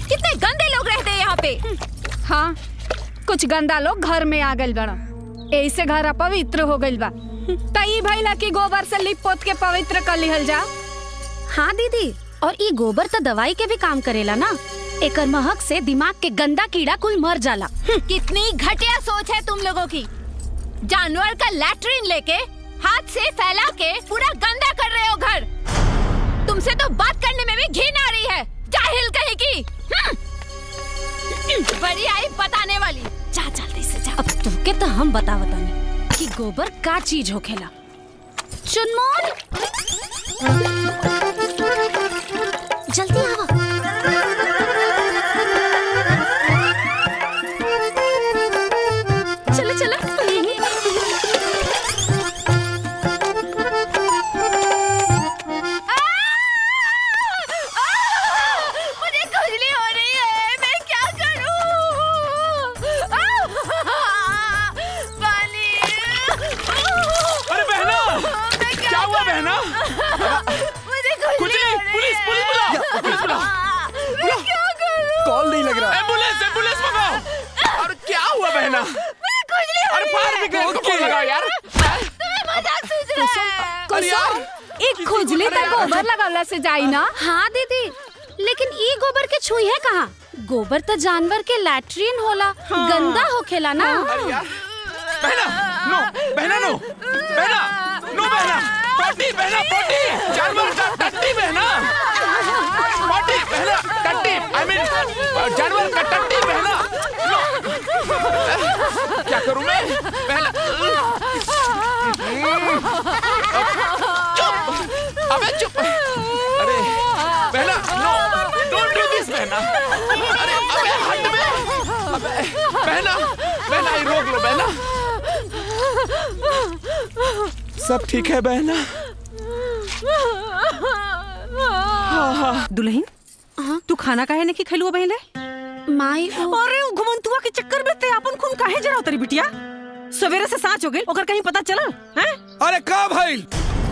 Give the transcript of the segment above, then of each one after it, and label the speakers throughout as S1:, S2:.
S1: कितने गंदे लोग रहते हैं यहाँ पे।
S2: हाँ, कुछ गंदा लोग घर में आ गइल बड़ा, ऐसे घर अपवित्र हो गइल बा। तई भइला कि गोबर से लिप पोत के पवित्र कर लिहल जा।
S3: हाँ दीदी, और ये गोबर तो दवाई के भी काम करेला ना। एकर महक से दिमाग के गंदा कीड़ा कुल मर जाला।
S1: कितनी घटिया सोच है तुम लोगों की। जानवर का लैट्रिन लेके हाथ से फैला के पूरा गंदा कर रहे हो घर। तुमसे तो बात करने में भी घिन आ रही है, जाहिल कहीं की। बड़ी आई बताने वाली।
S3: जा जल्दी से जा। अब तुमके तो हम बतावतानी कि गोबर का चीज होखेला। चुनमुन, जल्दी आवा। चलो चलो।
S1: मुझे खुजली हो रही है, मैं क्या करूं? पानी।
S4: अरे बहना, क्या हुआ बहना?
S1: मुझे खुजली हो रही
S4: पुलिस बुलाओ, पुलिस बुलाओ।
S1: मैं क्या करूं?
S4: कॉल नहीं लग रहा। एम्बुलेंस मंगाओ। और क्या हुआ बहना?
S1: मुझे खुजली हो
S4: अरे
S1: रही
S4: फायर
S1: है।
S4: ब्रिगेड को फोन लगाओ यार।
S1: तुम्हें मजाक सूझ रहा है।
S4: अरे यार,
S2: एक खुजली तक गोबर लगावला से जाई ना।
S3: हाँ दीदी, लेकिन ये गोबर के छुई है कहाँ? गोबर तो जानवर के लैट्रिन होला, गंदा होखेला ना।
S4: अरे यार, बहना नो, बहना नो, बहना नो, बहना पॉटी, बहना पॉटी, जानवर का टट्टी बहना, पॉटी बहना, टट्टी, आई मीन जानवर का टट्टी बहना। क्या करूं मैं बहना? चुप, अबे चुप। अरे बहना नो, डोंट डू दिस बहना। अरे अबे हट में, अबे बहना, बहना ये रोक लो बहना। सब ठीक है बहना?
S5: दुल्हन, तू खाना काहे नहीं खैलुआ बहले?
S3: माई
S5: अरे उ घुमंतुआ के चक्कर में ते अपन खून काहे जराव तरी बिटिया? सवेरे से सांच हो गइल, ओकर कहीं पता चलल हैं?
S4: अरे का भाई?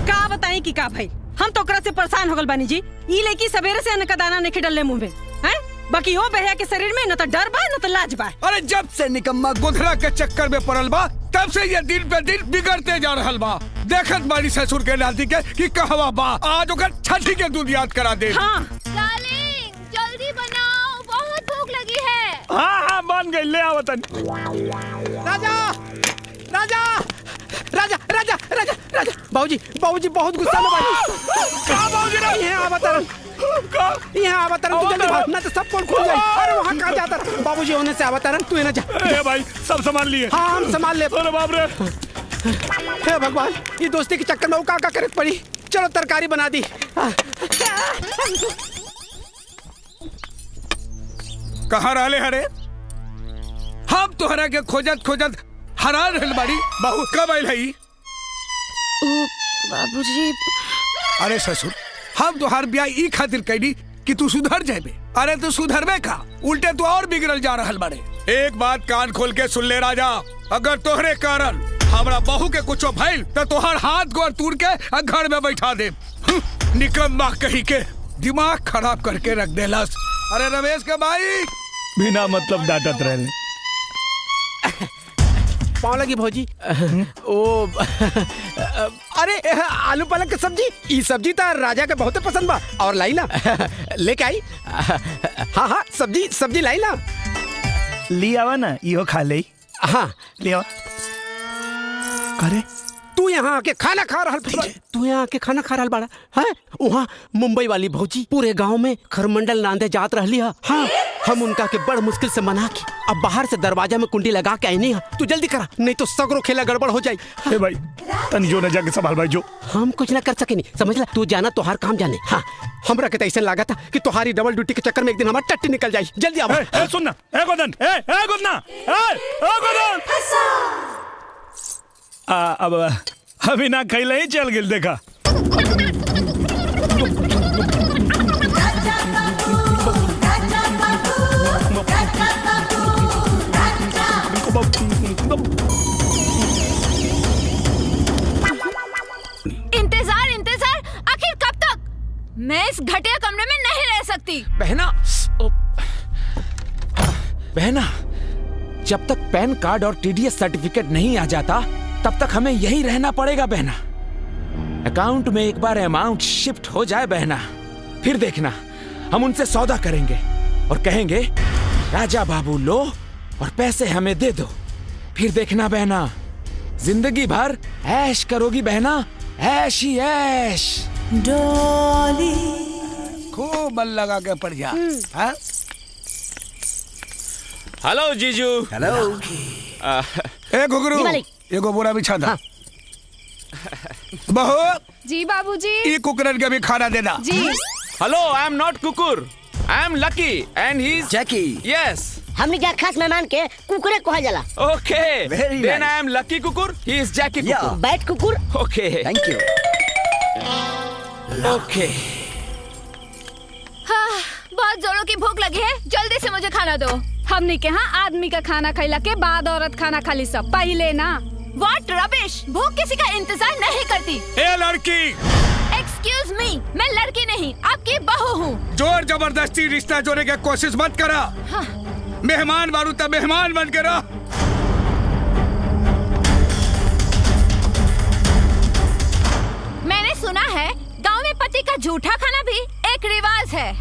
S5: का बताई कि का भाई? हम तो ओकरा से परेशान हो गल बानी जी। ई लेकी सवेरे से अन्न का दाना नहीं डलले मुंह में, हैं? बाकी ओ बहया के शरीर में न तो डर बा न तो लाज बा।
S6: अरे जब से निकम्मा गुधरा के चक्कर में पड़ल बा, तब से ये दिन पे दिन बिगड़ते जा रहल बा। देखत बाड़ी ससुर के नाती के कि कहवा बा, आज ओकर छठी के दूध याद करा दे।
S5: हाँ
S1: डार्लिंग, जल्दी बनाओ, बहुत भूख लगी है।
S4: हाँ बन गई, ले आओ तन।
S6: राजा, राजा, राजा, राजा, राजा, राजा, बाबूजी, बाबूजी बहुत गुस्सा में बानी।
S4: का बाबूजी रे?
S6: यहाँ आवतरन, यहाँ आवतरन, तू जल्दी भाग, ना तो सब पोल खुल जाए। अरे वहाँ कहाँ जाता? बाबूजी होने से आवतरन, तू ना जा।
S4: ए भाई, सब संभाल लिए।
S6: हाँ हम संभाल ले।
S4: अरे बाप रे।
S6: हे भगवान, ये दोस्ती के चक्कर में का करे पड़ी। चलो तरकारी बना दी। कहाँ रहले हरे? हम तोहरा के खोजत खोजत हरान रहल बाड़ी। बहू कब आइल हई?
S3: बाबूजी,
S6: अरे ससुर, हम तोहार ब्याह ई खातिर कैली कि तू सुधर जाबे। अरे तू सुधरबे का, उल्टे तू और बिगड़ल जा रहल बाड़े। एक बात कान खोल के सुन ले राजा, अगर तोहरे कारण हमरा बहू के कुछो भइल तो तोहार हाथ गोर तोड़ के घर में बैठा दे। निकम्मा कही के दिमाग खराब करके रख देलस। अरे रमेश के भाई
S4: बिना मतलब डांटत रहे।
S6: पाँव लगी भौजी। ओ अरे आलू पालक की सब्जी, ई सब्जी तो राजा के बहुत पसंद बा। और लाई ना लेके आई। हाँ हाँ सब्जी सब्जी लाई ना।
S4: ली आवा ना, इहो खा ले।
S6: हाँ
S4: ले आवा। करे
S6: तू यहाँ आके खाना खा रहा, तू यहाँ आके खाना खा रहा बाड़ा है? वहाँ मुंबई वाली भौजी पूरे गांव में खरमंडल नांदे जात रहली है। हाँ हम उनका के बड़ मुश्किल से मना के अब बाहर से दरवाजा में कुंडी लगा के आई नहीं है। तू जल्दी करा, नहीं तो सगरो खेला गड़बड़ हो जाए।
S4: ए भाई, तनी जो न जाके संभाल भाई जो।
S6: हम कुछ ना कर सके नहीं, समझ ला। तू जाना तोहार काम जाने। हाँ हमरा के ऐसा लगा था कि तुम्हारी डबल ड्यूटी के चक्कर में एक दिन हमारी टट्टी निकल जाए। जल्दी आओ।
S4: ए सुन ना, ए गोदन, ए गोदना, ए गोदन। अब अभी ना खैले ही चल गिल देखा। बहना, जब तक पैन कार्ड और टीडीएस सर्टिफिकेट नहीं आ जाता तब तक हमें यही रहना पड़ेगा बहना। अकाउंट में एक बार अमाउंट शिफ्ट हो जाए बहना, फिर देखना हम उनसे सौदा करेंगे और कहेंगे राजा बाबू लो और पैसे हमें दे दो। फिर देखना बहना, जिंदगी भर ऐश करोगी बहना, ऐश ही ऐश।
S6: खूब बल लगा के पड़ जा। हाँ?
S4: हेलो जीजू।
S7: हेलो।
S6: ए घुघरू, एगो बोरा बिछा दा। बहू,
S2: जी बाबूजी।
S6: ई कुकरन के भी खाना दे दा।
S2: जी।
S4: हेलो, आई एम नॉट कुकुर, I am lucky and he is
S7: Jackie.
S4: Yes.
S8: हमने क्या खास मेहमान के कुकुरे कहा जाला।
S4: Okay,
S7: Very
S4: then
S7: nice.
S4: I am lucky कुकुर, ही इज जैकी
S7: Yeah.
S4: कुकुर।
S8: बैठ कुकुर।
S4: Okay
S7: thank you.
S4: ओके।
S1: हाँ, बहुत जोरों की भूख लगी है, जल्दी से मुझे खाना दो।
S2: हमने के यहाँ आदमी का खाना खैला के बाद औरत खाना खाली सब पहले ना।
S1: What rubbish! भूख किसी का इंतजार नहीं करती।
S6: ए लड़की,
S1: Excuse me, मैं लड़की नहीं, आपकी बहू हूँ।
S6: जोर जबरदस्ती रिश्ता जोड़ने की कोशिश मत करा।
S1: हाँ।
S6: मेहमान बारू तब मेहमान बन के रह।
S1: मैंने सुना है गांव में पति का झूठा खाना भी एक रिवाज है।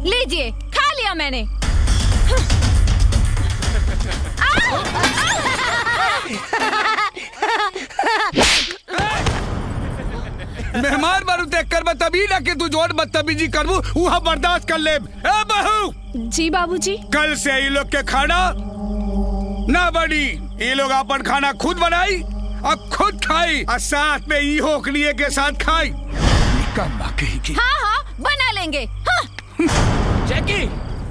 S1: लीजिए, खा लिया मैंने।
S6: मेहमान बारू देख कर बतबी ना कि तू जोर बदतमीजी करबू, वहाँ बर्दाश्त कर ले। ए बहू,
S2: जी बाबूजी।
S6: कल से ये लोग के खाना ना बनी। ये लोग अपन खाना खुद बनाई और खुद खाई और साथ में ई होकलिए के साथ खाई। निकम्मा कहीं की।
S1: हाँ हाँ, बना लेंगे। हाँ।
S4: जैकी,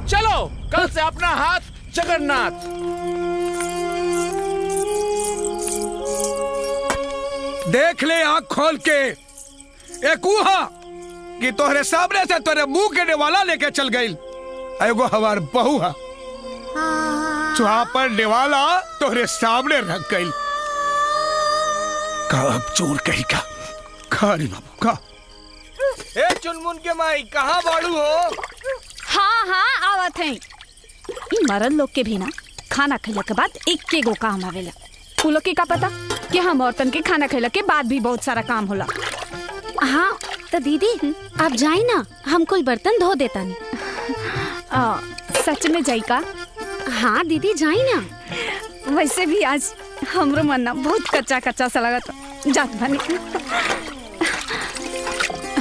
S4: चलो कल से अपना हाथ जगन्नाथ।
S6: देख ले आँख खोल के, एक उहा कि तोहरे सामने से तोरे मुंह के नेवाला लेके चल गई। एगो हमार बहू है, पर नेवाला तोहरे सामने रख गई। कब चोर कहीं का खा रे बाबू खा।
S7: ए चुनमुन के माई कहाँ बाड़ू हो?
S2: हाँ हाँ आवत हैं। इ मरद लोग के भी ना खाना खैला के बाद एक गो काम आवेला। उ लोग के का पता कि हम औरतन के खाना खैला के बाद भी बहुत सारा काम होला।
S3: हाँ तो दीदी आप जाई ना, हम कुल बर्तन धो देता नहीं।
S2: सच में जाई का?
S3: हाँ दीदी जाई ना।
S2: वैसे भी आज हमरो मन ना बहुत कच्चा कच्चा सा लगा था। जात बनी।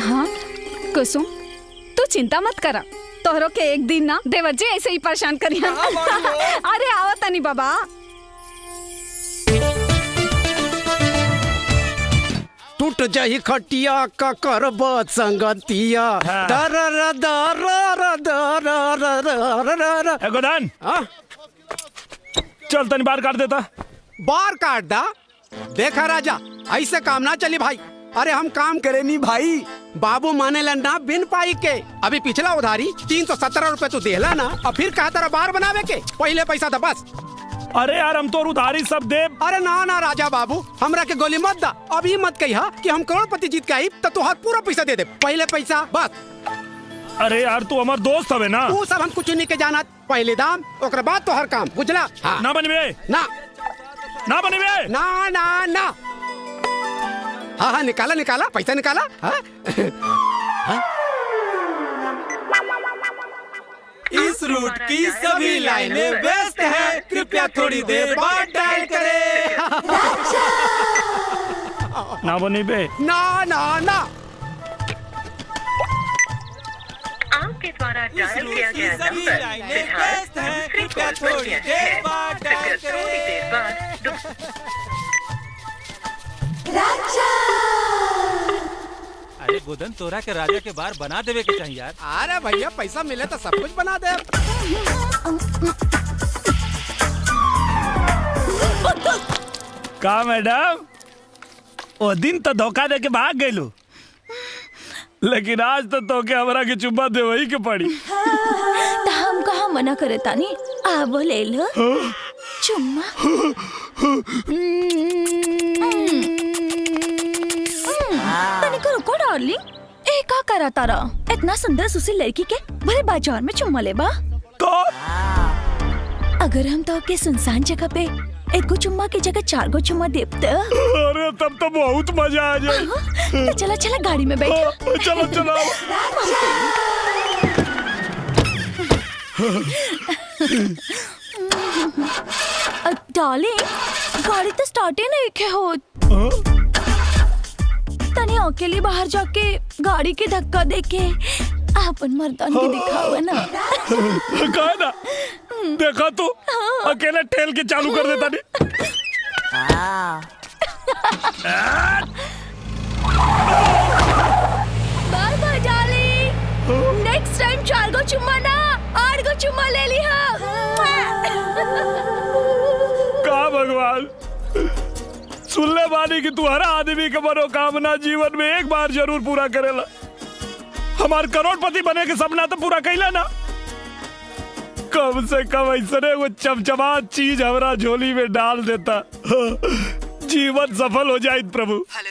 S2: हाँ कुसुम, तू चिंता मत करा, तोहरो के एक दिन ना देवर जी ऐसे ही परेशान करियन। अरे आवत नहीं बाबा।
S9: टूट जाही खटिया का करब संगतिया।
S10: गोदान, चल तनी बार काट देता।
S9: बार काट दा। देखा राजा, ऐसे काम ना चली भाई। अरे हम काम करे नहीं भाई, बाबू माने ना बिन पाई के। अभी पिछला उधारी 317 रुपए तू देला ना, और फिर कहा तेरा बार बनावे के पहले पैसा था बस।
S10: अरे यार हम तो उधारी सब दे।
S9: अरे ना ना राजा बाबू, हमरा के गोली मत दा। अभी मत कहिया कि हम करोड़पति जीत के आई तो तुहार पूरा पैसा दे दे। पहले पैसा बस।
S10: अरे यार तू हमार दोस्त हवे ना।
S9: वो सब हम कुछ नहीं के जाना। पहले दाम ओकर बाद तो हर काम, बुझला? हाँ।
S10: ना बनबे
S9: ना
S10: ना बनबे
S9: ना ना ना। हाँ हाँ निकाला निकाला, पैसा निकाला। हाँ? हाँ? इस रूट की सभी लाइनें व्यस्त हैं, कृपया थोड़ी देर बाद डायल करें।
S10: ना बनबे
S9: ना ना ना।
S11: आपके द्वारा डायल किया गया नंबर फिलहाल दूसरे कॉल पर व्यस्त है। कृपया थोड़ी देर बाद
S12: अरे गोदन, तोरा के राजा के बार बना देवे के चाहिए यार।
S9: अरे भैया पैसा मिले तो सब कुछ बना दे।
S10: का मैडम, ओ दिन तो धोखा दे के भाग गइलू, लेकिन आज तो के हमरा के चुम्मा देवही के पड़ी।
S1: तो हम कहाँ मना करे तानी, आप ले लो चुम्मा। तनिक रुको डार्लिंग, ए का करा तारा? इतना सुंदर सुशील लड़की के भले बाजार में चुम्मा लेबा?
S10: तो
S2: अगर हम तो के सुनसान जगह पे एक गो चुम्मा की जगह 4 गो चुम्मा देते।
S10: अरे तब तो बहुत मजा आ जाए।
S2: तो चला चला गाड़ी में बैठ।
S10: चलो चलो।
S2: डार्लिंग, गाड़ी तो स्टार्ट ही नहीं के हो। तनी अकेले बाहर जाके गाड़ी के धक्का देके अपन मर्दान के दिखावा ना।
S10: कहा ना, देखा तू अकेले ठेल के चालू कर देता नहीं।
S2: Bye bye darling, next time 4 गो चुम्मा ना 8 गो चुम्मा ले ली।
S10: का भगवान, सुन ले बानी कि तू हर आदमी के मनोकामना जीवन में एक बार जरूर पूरा करेला। हमार करोड़पति बने के सपना तो पूरा कैला ना। कम से कम ऐसने वो चमचमा चीज हमारा झोली में डाल देता, जीवन सफल हो जाए प्रभु।
S13: Hello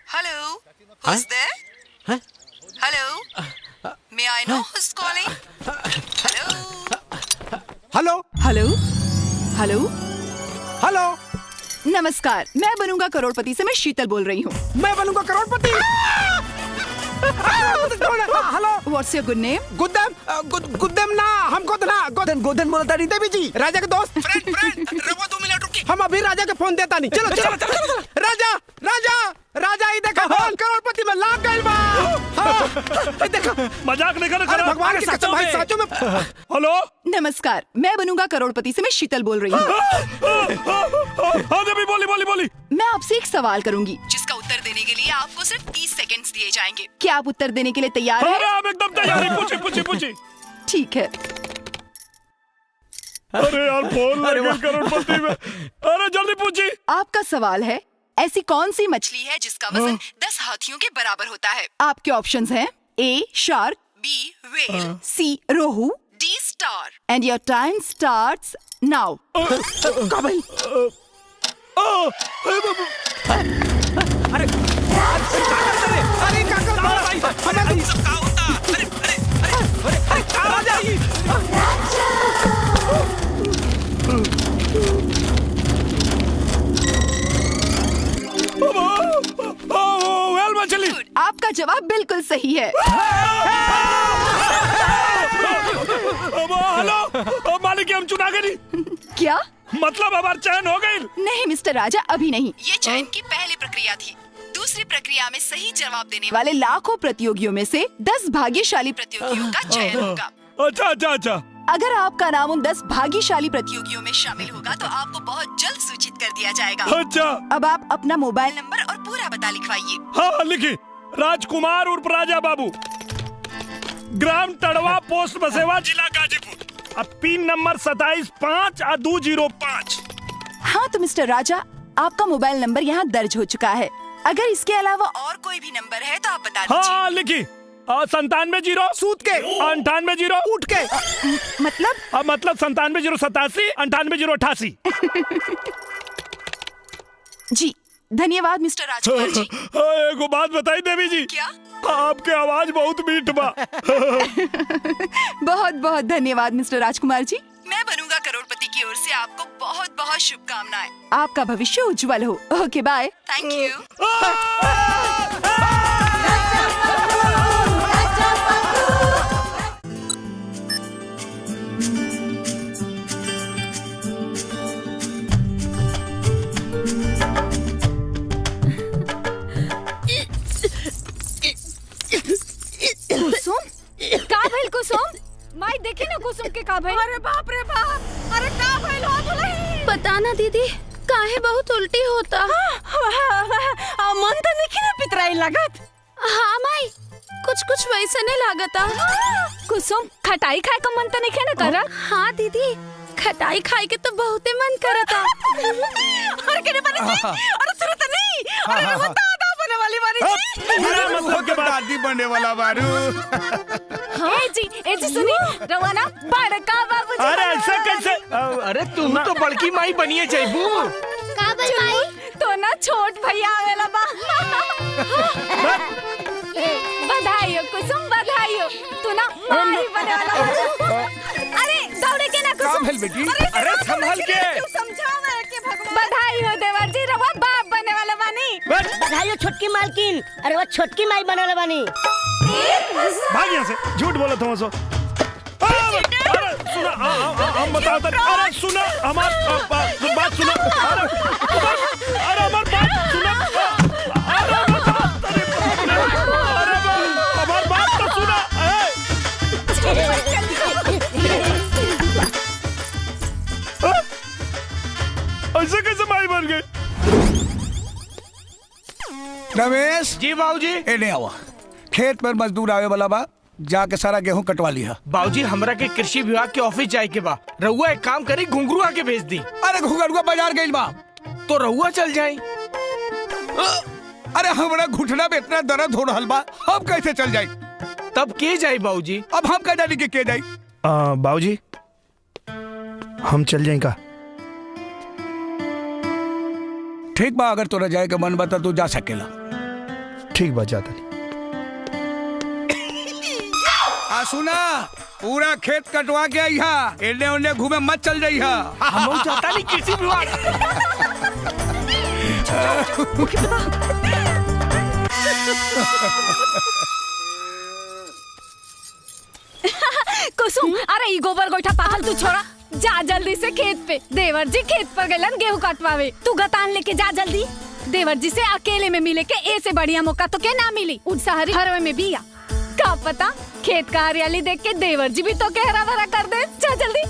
S13: hello, who's there? Hello, may I know who's calling? Hello
S9: hello
S13: hello hello
S9: hello.
S13: नमस्कार, मैं बनूंगा करोड़पति से मैं शीतल बोल रही हूँ।
S9: मैं बनूंगा करोड़पति। Hello,
S13: what's your good name?
S9: गुद्देम ना, हमको तो ना गोदन बोलता नहीं देवी जी, राजा के दोस्त। फ्रेंड रवो 2 मिनट रुकी, हम अभी राजा के फोन देता नहीं। चलो चलो चलो। राजा राजा राजा, ही देखा फोन करोड़पति में लाग गइल बा। हां देखा,
S10: मजाक नहीं कर।
S9: भगवान की कसम भाई, सचो में।
S10: हेलो
S13: नमस्कार, मैं बनूंगा करोड़पति से मैं शीतल बोल रही हूँ।
S10: हाँ देवी, बोली।
S13: मैं आपसे एक सवाल करूंगी जिसका उत्तर देने के लिए आपको सिर्फ 30 सेकंड्स दिए जाएंगे। क्या आप उत्तर देने के लिए तैयार हैं?
S10: हम एकदम तैयार हैं। पूछी।
S13: ठीक है।
S10: अरे यार, फोन लगे करोड़पति में। अरे जल्दी पूछी।
S13: आपका सवाल है, ऐसी कौन सी मछली है जिसका वजन 10 हाथियों के बराबर होता है? आपके ऑप्शंस हैं A shark, B whale, C rohu, D star. And your time starts now.
S9: भाई अरे काका भाई, हमें सब का होता। अरे राजा जी,
S10: वेल मछली।
S13: आपका जवाब बिल्कुल सही है।
S10: हेलो मालिक, हम चुना गए।
S13: क्या
S10: मतलब हमार चयन हो गई?
S13: नहीं मिस्टर राजा, अभी नहीं। ये चयन की पहली प्रक्रिया थी। दूसरी प्रक्रिया में सही जवाब देने वाले लाखों प्रतियोगियों में से 10 भाग्यशाली प्रतियोगियों का चयन होगा।
S10: अच्छा।
S13: अगर आपका नाम उन 10 भाग्यशाली प्रतियोगियों में शामिल होगा तो आपको बहुत जल्द सूचित कर दिया जाएगा।
S10: अच्छा।
S13: अब आप अपना मोबाइल नंबर और पूरा पता लिखवाइए।
S10: हाँ लिखी। राजकुमार उर्फ राजा बाबू, ग्राम तड़वा, पोस्ट बसेवा, जिला गाजीपुर। अब पिन नंबर 275205।
S13: हाँ तो मिस्टर राजा, आपका मोबाइल नंबर यहाँ दर्ज हो चुका है। अगर इसके अलावा और कोई भी नंबर है तो आप बता दीजिए।
S10: हाँ लिखी। 97
S9: सूत के,
S10: 98
S9: उठ के।
S10: मतलब 97 87 98 88।
S13: जी धन्यवाद मिस्टर राजकुमार जी।
S10: एक बात बताई देवी जी।
S13: क्या?
S10: आपके आवाज बहुत मीठ बा।
S13: बहुत बहुत धन्यवाद मिस्टर राजकुमार जी। मैं बनूंगा करोड़पति की ओर से आपको बहुत बहुत शुभकामनाएं। आपका भविष्य उज्जवल हो। Okay bye. Thank you.
S2: Kusum, का भइल कुसुम? माई देखी ना कुसुम के का भइल?
S5: अरे बाप रे बाप, अरे का भइल हो दुलही?
S2: पता ना दीदी, काहे बहुत उल्टी होता।
S5: मन तो नहीं ना पितराई लागत।
S2: हाँ माई, कुछ वैसे नहीं लागता। कुसुम, खटाई खाए का मन तो नहीं ना करा? हाँ दीदी, खटाई खाए के तो बहुते मन करता।
S5: अरे केने बने जी? अरे सुरत नहीं, अरे वो दादा बने वाली बारी जी।
S6: मतलब के दादी बनने वाला बारू।
S2: ए जी सुनी, रवाना बड़का बाबू जी।
S10: अरे ऐसा कैसे?
S7: अरे तू तो बड़की माई बनिए चाहिए।
S2: का भाई तो ना छोट भैया आवेला बा। बधाई हो कुसुम, बधाई हो। तू ना माई बने वाला। अरे दौड़े के ना कुसुम।
S6: का भेल बेटी?
S5: अरे
S8: ना छोटकी मालकिन, अरे वो छोटकी माई बनल बानी।
S10: भाग यहाँ से, झूठ बोला तुम सो। अरे सुना, हम बताओ तो, अरे सुना हमार बात सुना, अरे हमार बात सुना, अरे हमार बात तो सुना। ऐसे कैसे माई बन गई?
S6: रमेश
S7: जी बाबूजी।
S6: एने आवा, खेत पर मजदूर आवे वाला बा, जाके सारा गेहूं कटवा लिया।
S7: बाबूजी हमरा के कृषि विभाग के ऑफिस जाए के बा। रहुआ एक काम करी, घुंघरुआ के भेज दी।
S6: अरे घुंघरुआ बाजार गइल बा,
S7: तो रहुआ चल जाई।
S6: अरे हमरा घुटना में इतना दर्द हो रहल बा, हम कैसे चल जाई?
S7: तब के जाई बाबूजी?
S6: अब हम कह जानी के जाई?
S10: बाबूजी हम चल जाए का?
S6: ठीक बा, अगर तोरा जाए के मन बता तू जा सकेला।
S10: ठीक बा, जाता नहीं।
S6: सुना, पूरा खेत कटवा के आई हा, एने ओने घूमे मत चल जाई हा।
S7: हम जाता नहीं कृषि विभाग।
S2: कुसुम, अरे ई गोबर गोइठा पागल तू छोरा, जा जल्दी से खेत पे। देवर जी खेत पर गइलन गेहूं काटवावे, तू गतान लेके जा जल्दी। देवर जी से अकेले में मिले के ऐसे बढ़िया मौका तो क्या ना मिली। उनसहरी हरवे में बिया, का पता खेत का हरियाली देख के देवर जी भी तो के हरा भरा कर दे। जा जल्दी।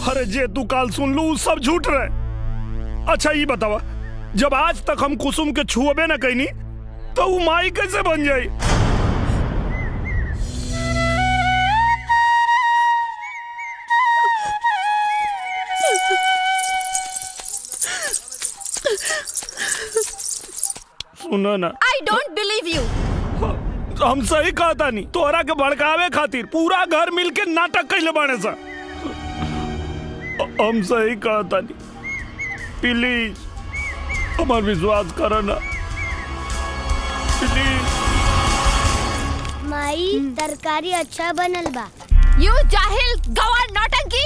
S10: अरे जे तू काल सुन लू सब झूठ रहे। अच्छा ये बतावा, जब आज तक हम कुसुम के छुएबे न कहीं तो वो माई कैसे बन जाई? सुनो ना,
S1: आई डोंट बिलीव यू।
S10: हम सही कहता नहीं, तोहरा के भड़कावे खातिर पूरा घर मिलके नाटक कैले बाने सा। हम सही कहता नहीं, प्लीज हमार विश्वास करो ना, प्लीज।
S8: माई तरकारी अच्छा बनल बा।
S1: यू जाहिल गवार नौटंकी,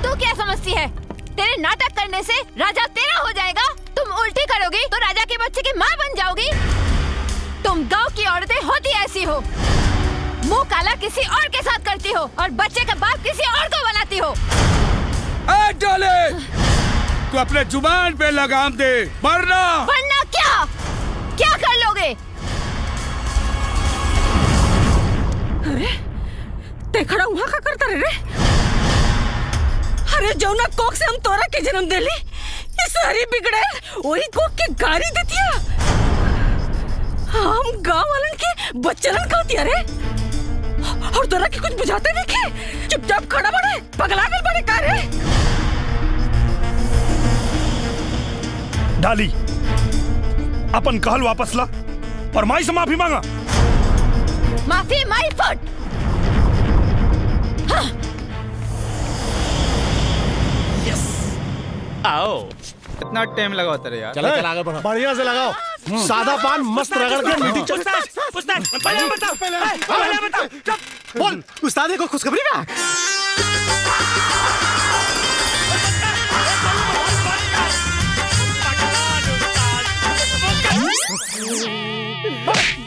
S1: तू क्या समझती है? तेरे नाटक करने से राजा तेरा हो जाएगा। तुम उल्टी करोगी तो राजा के बच्चे की माँ बन जाओगी। तुम गांव की औरतें होती ऐसी हो, मुंह काला किसी और के साथ करती हो और बच्चे का बाप किसी और को बनाती हो।
S6: डाले, तू अपने जुबान पे लगाम दे, वरना
S1: क्या क्या कर लोगे?
S5: अरे देखड़ा वहाँ का करता रे? अरे जौना कोक से हम तोरा के जन्म देली, ये सारी बिगड़े वही कोक के गाड़ी देतिया। हम गांव वालन के बच्चलन कहतिया रे, और तोरा के कुछ बुझाते नहीं के? चुपचाप खड़ा बड़े, पगला गल बड़े का रे?
S10: डाली, अपन कहल वापस ला और माई से माफी मांगा।
S1: माफी माई फुट। हाँ।
S12: यस, आओ। इतना टाइम लगाओ तेरे यार।
S7: चलो चल आगे बढ़ो।
S14: बढ़िया से लगाओ, सादा पान मस्त रगड़ के मीठी चल।
S7: पहले बताओ।
S14: बोल, उस्ताद को खुशखबरी बा।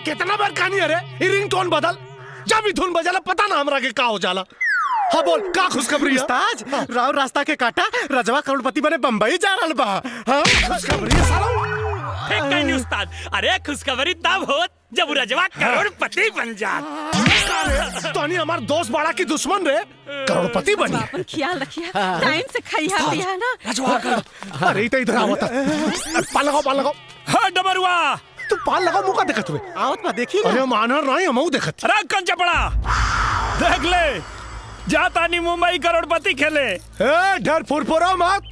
S14: कितना बार कहानी है रे? रिंग टोन बदल, जब भी धुन बजाला पता ना हमरा के का हो जाला। हाँ बोल, का खुशखबरी है? उस्ताद, राव रास्ता के काटा रजवा करोड़पति बने बम्बई जा रहल बा। हाँ खुशखबरी है साला।
S12: ठीक नहीं उस्ताद, अरे खुशखबरी तब हो जब रजवा करोड़पति बन जा।
S14: तोनी हमार दोस्त बाड़ा की दुश्मन रे, करोड़पति बनी।
S5: अपन ख्याल रखिया, टाइम से खाइया पिया ना।
S14: रजवा कर। अरे तो इधर आवता, पान लगाओ।
S10: हाँ डबरुआ,
S14: तू पान लगाओ, मुका देखत हुए आवत बा। देखी अरे मानर नहीं, हम देखत।
S10: अरे कंचा पड़ा, देख ले, जाता नहीं मुंबई करोड़पति खेले।
S14: डर फुरफुरो मत,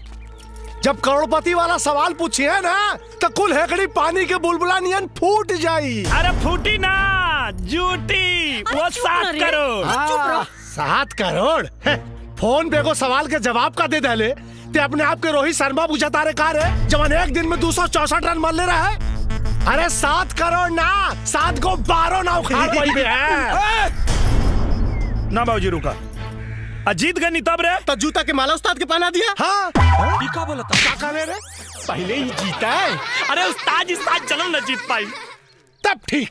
S14: जब करोड़पति वाला सवाल पूछिए ना तो कुल हेकड़ी पानी के बुलबुला नियन फूट जाई।
S10: अरे फूटी ना, जूटी। वो 7 करोड़।
S14: 7 करोड़ फोन पे को सवाल के जवाब का दे दे ते अपने आप के रोहित शर्मा पूछा तारे कार है जवान एक दिन में 264 रन मार ले रहा है। अरे 7 करोड़ ना 7 को 12 ना उखाड़ पाई में है।
S10: ना बाबूजी रुका, अजीत गनी तब रे
S14: तो जूता के माला उस्ताद के पहना दिया। हाँ
S12: ये का बोला था?
S14: क्या रे पहले ही जीता है।
S12: अरे उस्ताद इस साथ जन्म न जीत पाई।
S14: तब ठीक,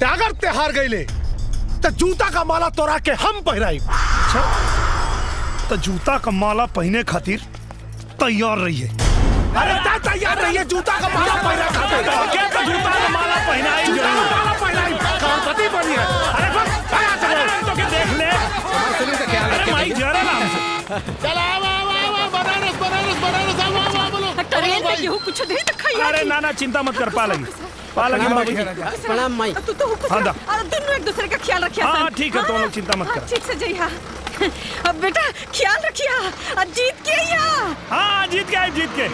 S14: अगर ते हार गई ले तो जूता का माला तोड़ा के हम पहराई।
S10: अच्छा तो जूता का माला पहने खातिर तैयार रहिए।
S14: अरे तैयार रहिए, जूता का माला पहना खातिर
S10: तो जूता का माला पहनाई,
S14: जूता का माला पहनाई। करोड़पति बनी है।
S10: अरे तो के देख ले। अरे माइक जरा ना
S14: चल बनारस बनारस बनारस बोलो।
S5: ट्रेन में गेहूं कुछ दे तो खाइए।
S10: अरे ना चिंता मत कर, पा लगी बाबूजी।
S9: प्रणाम माई।
S5: तू तो कुछ
S10: हाँ,
S5: और दोनों एक दूसरे का ख्याल रखिए।
S10: हाँ ठीक है, तुम लोग चिंता मत कर।
S5: ठीक से जइहा। अब बेटा ख्याल रखिया, अब जीत के या।
S10: हाँ जीत के, जीत के।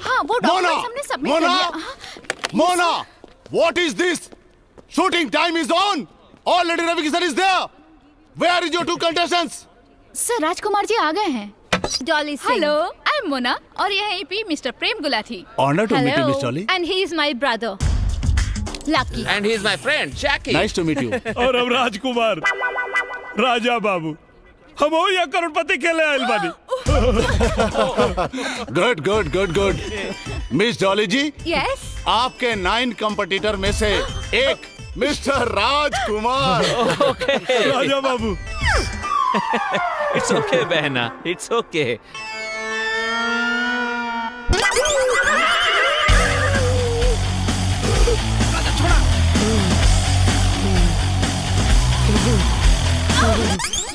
S1: हाँ वो डॉक्यूमेंट्स हमने सबमिट कर दिया।
S14: मोना, what is this? Shooting time is on. Already Ravi Kisan is there. Where is your 2 contestants?
S1: सर राजकुमार जी आ गए हैं। Jolly Singh. Hello, I am Mona और यहीं पे mister Prem Gulati.
S14: Honor to meet you, Miss Jolly.
S1: And he is my brother Lucky.
S4: And he is my friend, Jackie.
S14: Nice to meet you.
S10: और अब राजकुमार, राजा बाबू, हम हो या करोड़पति खेले आइल बानी।
S14: Good, good, good, good. Miss Jolly जी,
S1: यस
S14: आपके 9 कंपटीटर में से एक mister Rajkumar.
S10: Raja Babu.
S12: It's okay बहना, it's okay.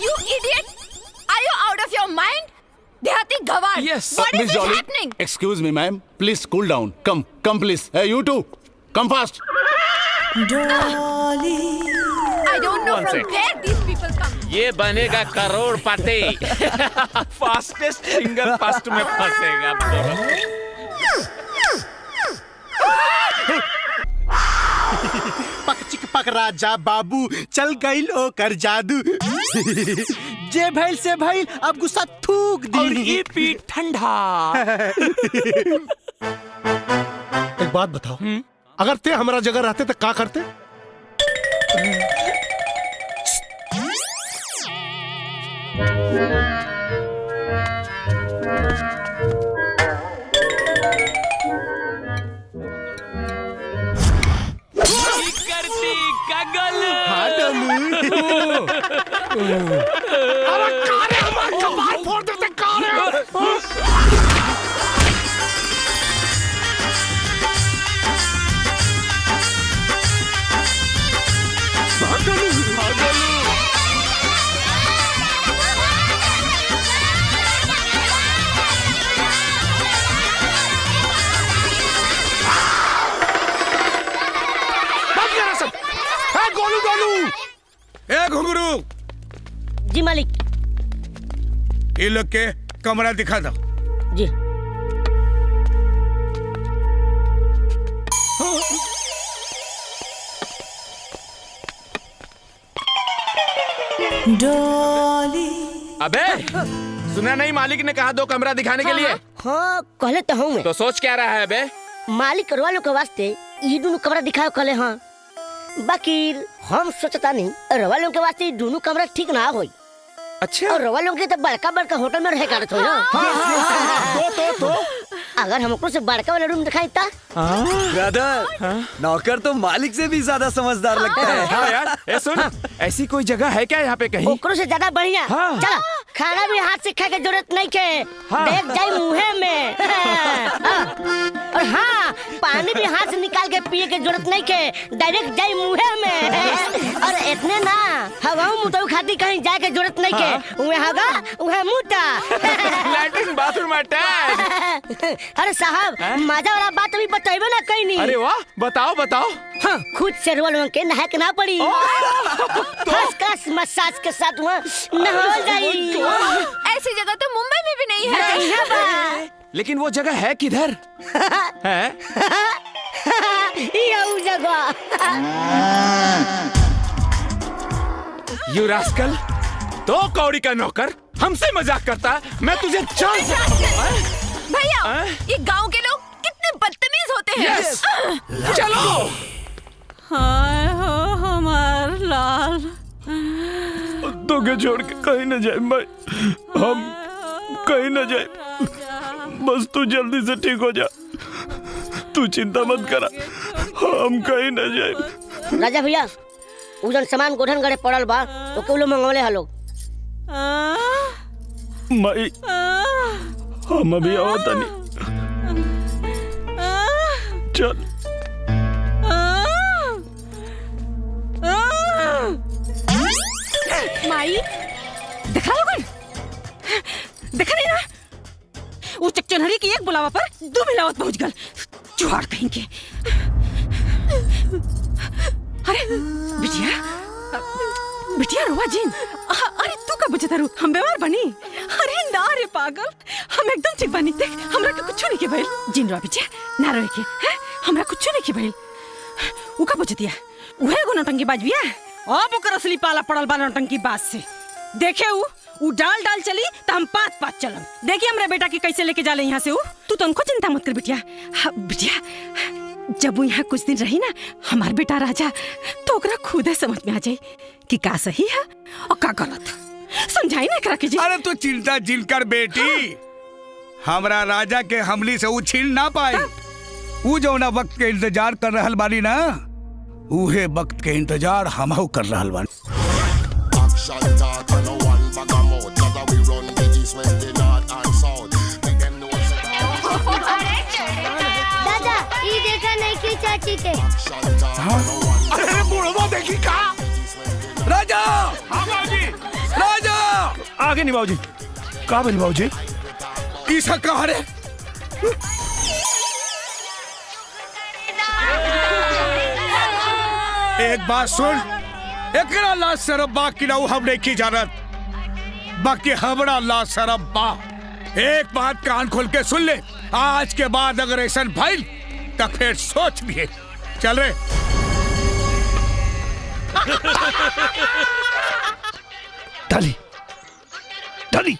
S1: You idiot! Are you out of your mind? देहाती गवार।
S12: Yes.
S1: What is
S14: Miss
S1: this
S14: Jolly,
S1: happening?
S14: excuse me, ma'am. Please cool down. Come, please. Hey, you two, come fast.
S1: I don't know
S4: One
S1: from
S4: sec.
S1: where these people come.
S4: ये बनेगा करोड़पति। Fastest finger first में फंसेगा।
S9: पक चिक पक राजा बाबू चल गई लो कर जादू। जे भैल से भैल अब गुस्सा थूक दी।
S12: और ये पीठ ठंडा।
S14: एक बात बताओ, अगर ते हमारा जगह रहते तो क्या करते?
S12: करती कगल।
S14: अरे कारे हमारे कपाल फोड़ देते कारे। गोलू गोलू,
S6: ए घुंगरू,
S8: जी मालिक।
S6: ये लोग के कमरा दिखा दो।
S8: जी
S4: अबे सुना नहीं, मालिक ने कहा 2 कमरा दिखाने के लिए।
S8: हाँ कहले तो हूँ मैं।
S4: तो सोच क्या रहा है बे?
S8: मालिक करवा लो के वास्ते ये दोनों कमरा दिखाओ कहले। हाँ बाकी हम सोचता नहीं रवा लोग के वास्ते ये दोनों कमरा ठीक ना होई।
S4: अच्छा।
S8: और रवा लोग के तो बड़का बड़का होटल में रह करत हो ना।
S14: तो
S8: अगर हमको से बड़का वाला रूम दिखाई ता।
S12: ब्रदर, नौकर तो मालिक से भी ज्यादा समझदार लगता है।
S4: हाँ यार, ए सुन, ऐसी कोई जगह है क्या यहाँ पे कहीं?
S8: ओकरो से ज्यादा बढ़िया।
S4: हाँ।
S8: चला, खाना भी हाथ से खाए के जरूरत नहीं के। देख जाए मुँहे में। और हाँ, पानी भी हाथ से निकाल के पिए के जरूरत नहीं के, डायरेक्ट जाए मुँहे में। और इतने ना हवा मुँह खाती कहीं जाए के जरूरत नहीं के। वह हवा वह मुँटा।
S4: Latrine bathroom attach.
S8: अरे साहब, मजा वाला बात अभी बताइबे ना कहीं नहीं।
S4: अरे वाह, बताओ बताओ।
S8: हाँ, खुद से रोल के नहा के ना पड़ी। फर्स्ट क्लास मसाज के साथ वहाँ नहा जाई।
S1: ऐसी जगह तो मुंबई में भी नहीं है।
S4: लेकिन वो जगह है किधर? है?
S8: ये जगह।
S4: यू रास्कल, तो कौड़ी का नौकर हमसे मजाक करता है, मैं तुझे जान सकता हूं।
S1: भैया, ये गांव के लोग कितने बदतमीज होते हैं।
S4: Yes! चलो।
S5: हाय हो हमार लाल।
S10: तो के छोड़ के कहीं न जाए भाई, हम कहीं न जाए, बस तू जल्दी से ठीक हो जा, तू चिंता मत करा, हम कहीं न जाए।
S8: राजा भैया, उजन सामान गोधन गड़े पड़ल बा, तो क्यों लोग मंगवले हलो?
S10: माई, हम अभी आओ तनी, चल।
S5: माई, देखा लोगन? देखा नहीं ना? वो चकचनहरी की एक बुलावा पर 2 मिलावट पहुंच गल। चुहाड़ कहेंगे। अरे बिटिया, बिटिया रुआ जिन। अरे तू कब बचता रू? हम बीमार बनी? अरे ना रे पागल, हम एकदम ठीक बनी। देख, हमरा के कुछ नहीं के भइल। जिन रुआ बिटिया, ना रोए के, हैं? हमरा कुछ नहीं के भइल। ऊ कब बचतिया? उहे एगो नौटंकी बाज बिया। अब ओकर असली पाला पड़ल बा नौटंकी बाज से। देखे ऊ डाल डाल चली तो हम पात पात चलम। देखिए हमरे बेटा की कैसे लेके जाले यहाँ से। ऊ तू तो उनको चिंता मत कर बिटिया। हाँ, बिटिया, जब वो यहाँ कुछ दिन रही ना हमार बेटा राजा, तो ओकरा खुदे समझ में आ जाए कि का सही है और का गलत। समझाई ना करा कीजिए।
S6: अरे तू चिंता जिन कर बेटी, हमरा राजा के हमली से ऊ छीन ना पाई। ऊ जो ना वक्त के इंतजार कर रहल बानी ना, उहे वक्त के इंतजार हमहू कर रहल बानी।
S15: दादा, ये देखा नहीं कि चाची के।
S6: अरे बुढ़वा देखी का? राजा! राजा!
S10: आगे नहीं बाबूजी। कहाँ बनी बाबूजी?
S6: ईसा कहाँ रे? एक बात सुन, एकरा ला सरब बा कि ना हम नहीं की जानत, बाकी हमरा ला सरब बा। एक बात कान खोल के सुन ले, आज के बाद अगर ऐसा भइल तो फिर सोच लिए। चल रे।
S10: डाली, डाली।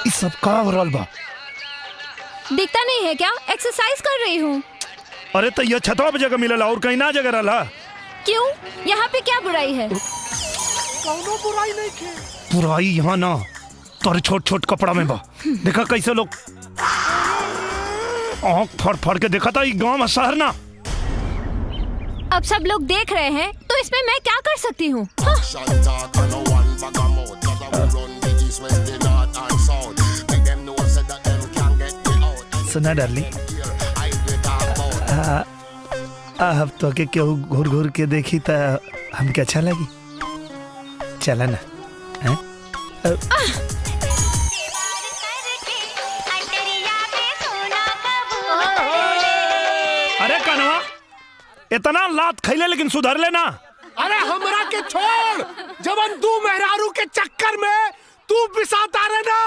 S10: इस सब कहाँ हो रहल बा?
S1: दिखता नहीं है क्या? एक्सरसाइज कर रही हूँ।
S10: अरे तो यह छतवा पे जगह मिलला और कहीं ना जगह रहला।
S1: क्यों? यहाँ पे क्या बुराई है?
S14: कौनो बुराई नहीं के।
S10: बुराई यहाँ ना, तोरे छोट छोट कपड़ा में बा। देखा कैसे लोग आँख फड़ फड़ के देखा था। ये गाँव में शहर ना।
S1: अब सब लोग देख रहे हैं तो इसमें मैं क्या कर सकती हूँ?
S10: सुना डार्लिंग, अब तो के क्यों घूर घूर के देखी तो हमके अच्छा लगी। चला ना, हैं? अरे कनवा, इतना लात खैले लेकिन सुधर लेना।
S14: अरे हमरा के छोड़, जबन तू मेहरारू के चक्कर में तू बिसाता रहे ना,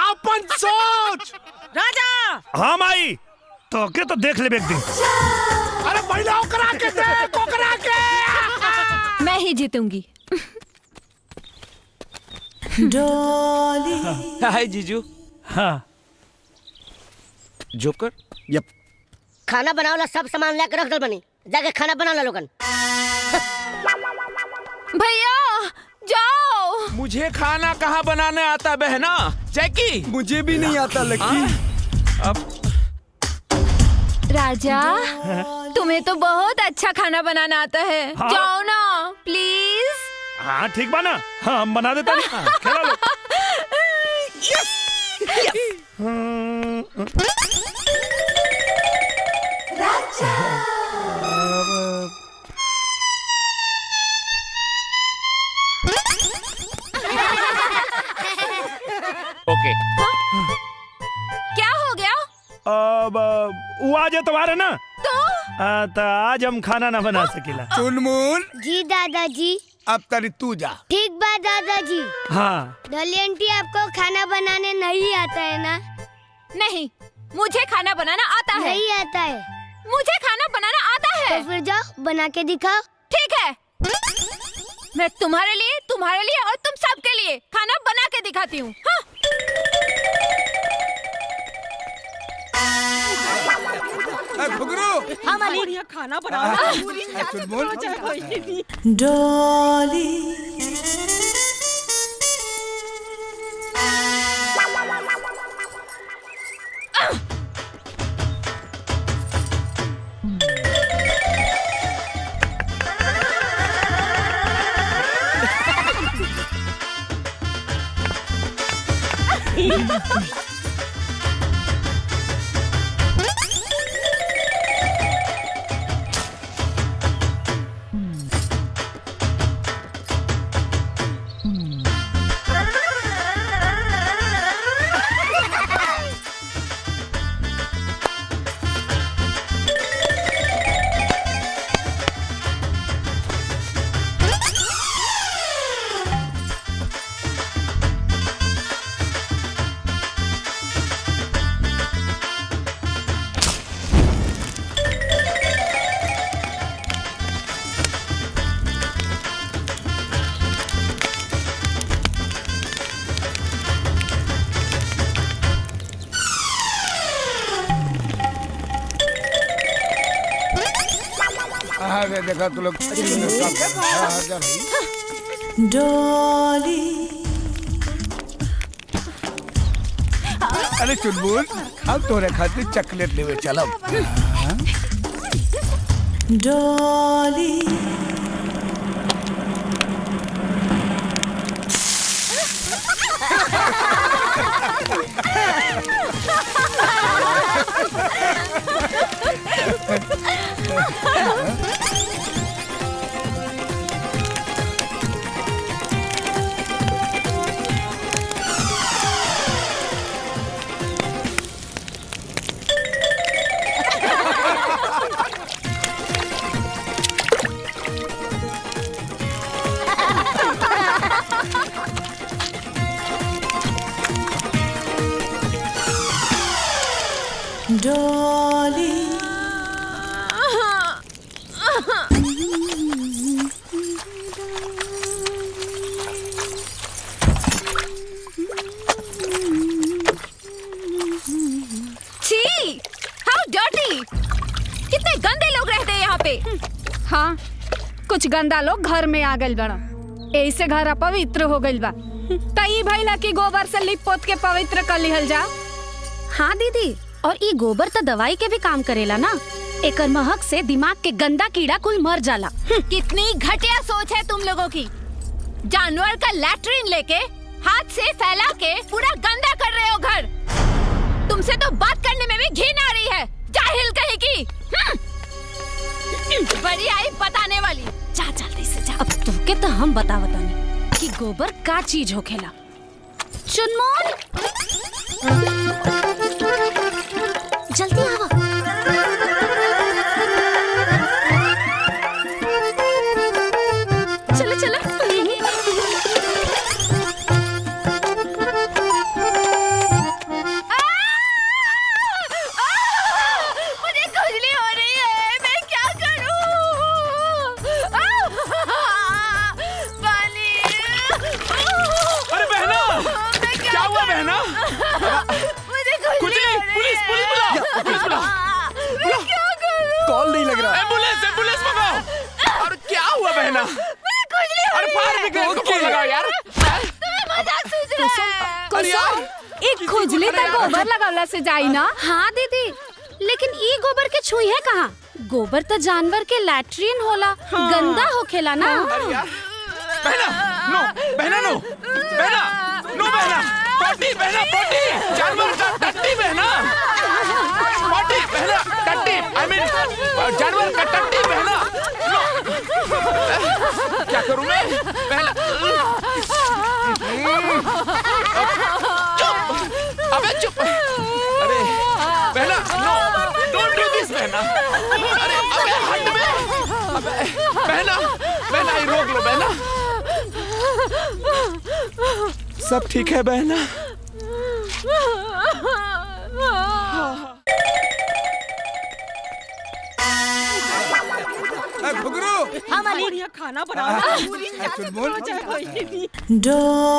S14: आपन सोच।
S5: राजा!
S10: हाँ माई, तो के तो देख ले एक दिन।
S14: अरे महिला करा के दे, कोकरा के।
S1: मैं ही जीतूंगी।
S4: हाय जीजू।
S10: हाँ।
S4: जोकर।
S9: यप।
S8: खाना बनावला सब सामान लेकर रख दल बनी, जाके खाना बना ला लोगन।
S1: भैया जाओ।
S4: मुझे खाना कहाँ बनाने आता बहना? जैकी,
S9: मुझे भी नहीं आता लकी।
S4: अब
S1: राजा, तुम्हें तो बहुत अच्छा खाना बनाना आता है।
S10: हाँ?
S1: जाओ ना प्लीज।
S10: हाँ ठीक बा ना, हाँ हम बना देता नहीं। खेला लो।
S4: ओके।
S1: क्या हो गया?
S10: अब वो आज तुम्हारे ना,
S1: तो
S10: तो आज हम खाना ना बना सकेला।
S6: चुनमुन
S15: जी दादाजी।
S6: अब तरी तू जा।
S15: ठीक बात दादाजी।
S10: हाँ
S15: डॉली आंटी आपको खाना बनाने नहीं आता है ना?
S1: नहीं, मुझे खाना बनाना आता है।
S15: नहीं आता है?
S1: मुझे खाना बनाना आता है।
S15: तो फिर जाओ बना के दिखाओ।
S1: ठीक है, मैं तुम्हारे लिए और तुम सबके लिए खाना बना के दिखाती हूँ। हाँ?
S6: घुघरू
S5: हाँ मालिक, खाना बनाओ।
S16: डॉली
S6: देखा तू लोग
S16: डॉली।
S6: अरे चुनबुल, अब तोरे खातिर चॉकलेट लेवे चलब।
S16: डॉली डॉली
S1: छी, हाउ डर्टी! कितने गंदे लोग रहते हैं यहाँ पे।
S2: हाँ, कुछ गंदा लोग घर में आ गइल बड़ा, ऐसे घर अपवित्र हो गइल बा। तई भइला कि गोबर से लिप पोत के पवित्र कर लिहल जा।
S3: हाँ दीदी, और ई गोबर तो दवाई के भी काम करेला ना। एकर महक से दिमाग के गंदा कीड़ा कुल मर जाला।
S1: कितनी घटिया सोच है तुम लोगों की। जानवर का लैट्रिन लेके हाथ से फैला के पूरा गंदा कर रहे हो घर। तुमसे तो बात करने में भी घिन आ रही है, जाहिल कहीं की। बड़ी आई बताने वाली।
S3: जा जल्दी से जा। अब तुमके तो हम बतावतानी कि गोबर का चीज होखेला। चुनमुन, जल्दी आवा। चलो चलो।
S1: मुझे खुजली हो रही है, मैं क्या करूं? पानी।
S4: अरे बहना, क्या हुआ बहना?
S1: मुझे खुजली हो रही
S4: पुलिस पुलिस बुलाओ, पुलिस बुलाओ।
S1: मैं क्या करूं?
S14: कॉल नहीं लग रहा।
S4: एम्बुलेंस एम्बुलेंस मंगाओ। और क्या हुआ बहना?
S1: मुझे खुजली हो
S4: अरे
S1: रही
S4: फायर
S1: है।
S4: ब्रिगेड को फोन लगाओ यार।
S1: तुम्हें मजाक सूझ रहा है।
S2: कुसुम, एक खुजली तक गोबर लगावला से जाई ना।
S3: हाँ दीदी, लेकिन ई गोबर के छुई है कहाँ? गोबर तो जानवर के लैट्रिन होला, गंदा होखेला ना।
S4: बहना नो, बहना नो, बहना नो, बहना टट्टी, बहना टट्टी, जानवर का टट्टी बहना, टट्टी बहना, टट्टी, I mean जानवर का टट्टी बहना। क्या करूं मैं? बहना चुप, अबे चुप। अरे बहना नो, डोंट डू दिस बहना। अरे अबे हट में, अबे बहना, बहना ये रोक लो बहना। सब ठीक है बहना?
S6: घुघरू
S8: हाँ मालिक
S5: खाना
S16: डॉली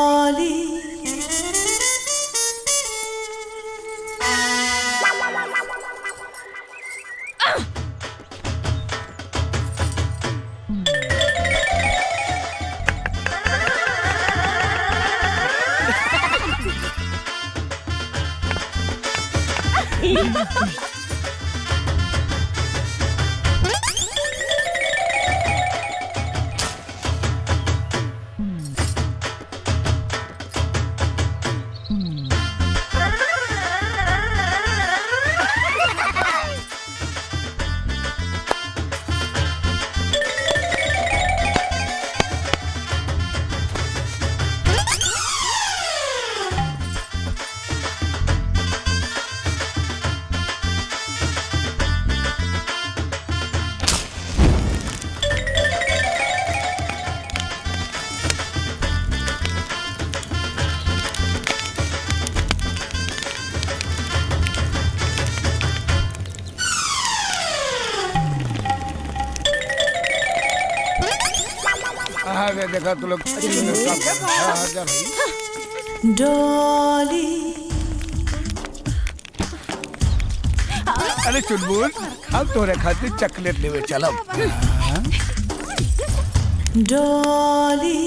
S6: देखा तू लोग
S16: डॉली
S6: अरे चुनबुल हम तोरे खातिर चॉकलेट लेवे चलब।
S16: डॉली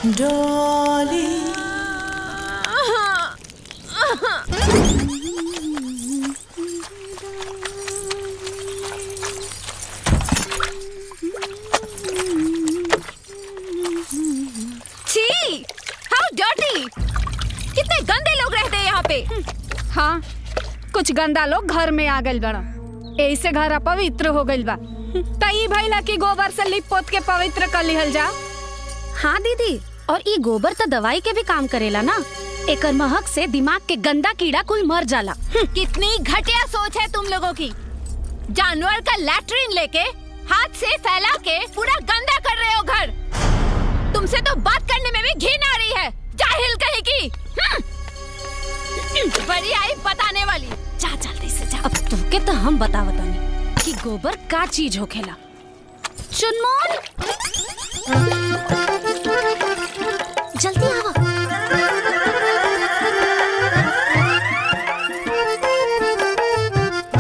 S16: डॉली
S1: छी, हाउ डर्टी! कितने गंदे लोग रहते हैं यहाँ पे।
S2: हाँ, कुछ गंदा लोग घर में आ गइल बड़ा, ऐसे घर अपवित्र हो गइल बा। तई भइला की गोबर से लिप पोत के पवित्र कर लिहल जा।
S3: हाँ दीदी, और ई गोबर तो दवाई के भी काम करेला ना। एकर महक से दिमाग के गंदा कीड़ा कुल मर जाला।
S1: कितनी घटिया सोच है तुम लोगों की। जानवर का लैट्रिन लेके हाथ से फैला के पूरा गंदा कर रहे हो घर। तुमसे तो बात करने में भी घिन आ रही है, जाहिल कहीं की। बड़ी आई बताने वाली।
S3: जा जल्दी से जा। अब तुमके तो हम बतावतानी कि गोबर का चीज होखेला। चुनमुन जल्दी आवा।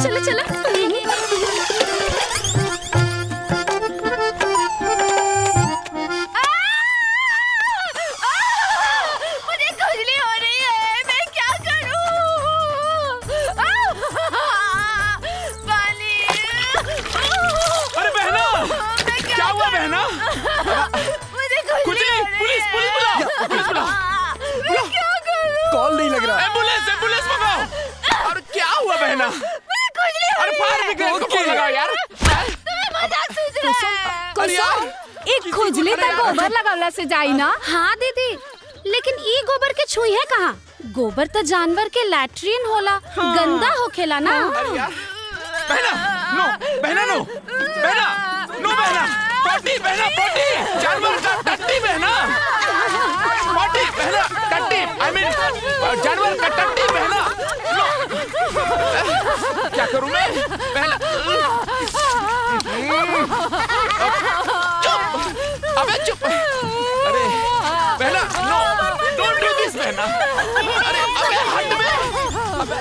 S3: चलो चलो।
S1: मुझे खुजली हो रही है, मैं क्या करूं? पानी।
S4: अरे बहना, क्या हुआ बहना?
S1: मुझे खुजली हो रही
S4: पुलिस
S1: है।
S4: पुलिस बुलाओ, पुलिस बुलाओ।
S1: मैं क्या करूं?
S4: कॉल नहीं लग रहा। एम्बुलेंस एम्बुलेंस मंगाओ। और क्या हुआ बहना?
S1: मुझे खुजली हो
S4: अरे
S1: रही
S4: फायर
S1: है।
S4: ब्रिगेड को फोन लगाओ यार।
S1: तुम्हें मजाक सूझ रहा है।
S4: अरे यार,
S2: एक खुजली तक गोबर लगावला से जाई ना।
S3: हाँ दीदी, लेकिन ई गोबर के छुई है कहाँ? गोबर तो जानवर के लैट्रिन होला, गंदा होखेला ना।
S4: अरे यार, बहना नो, बहना नो, बहना नो, बहना पोटी, बहना पोटी, जानवर का टट्टी बहना, पोटी बहना टट्टी, आई मीन जानवर का टट्टी बहना। नो, क्या करूं मैं बहना? चुप, अबे चुप। अरे बहना नो, डोंट डू दिस बहना। अरे अबे हट में, अबे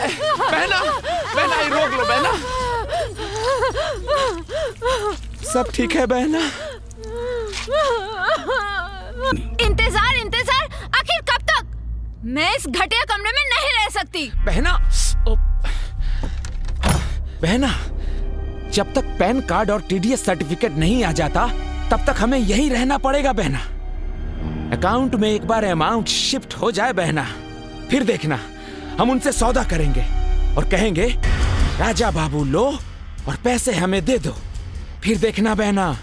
S4: बहना, बहना ये रोक लो बहना। सब ठीक है बहना?
S1: इंतजार इंतजार, आखिर कब तक? मैं इस घटिया कमरे में नहीं रह सकती।
S4: बहना बहना, जब तक पैन कार्ड और टीडीएस सर्टिफिकेट नहीं आ जाता तब तक हमें यहीं रहना पड़ेगा बहना। अकाउंट में एक बार अमाउंट शिफ्ट हो जाए बहना, फिर देखना हम उनसे सौदा करेंगे और कहेंगे राजा बाबू लो और पैसे हमें दे दो। फिर देखना बहना,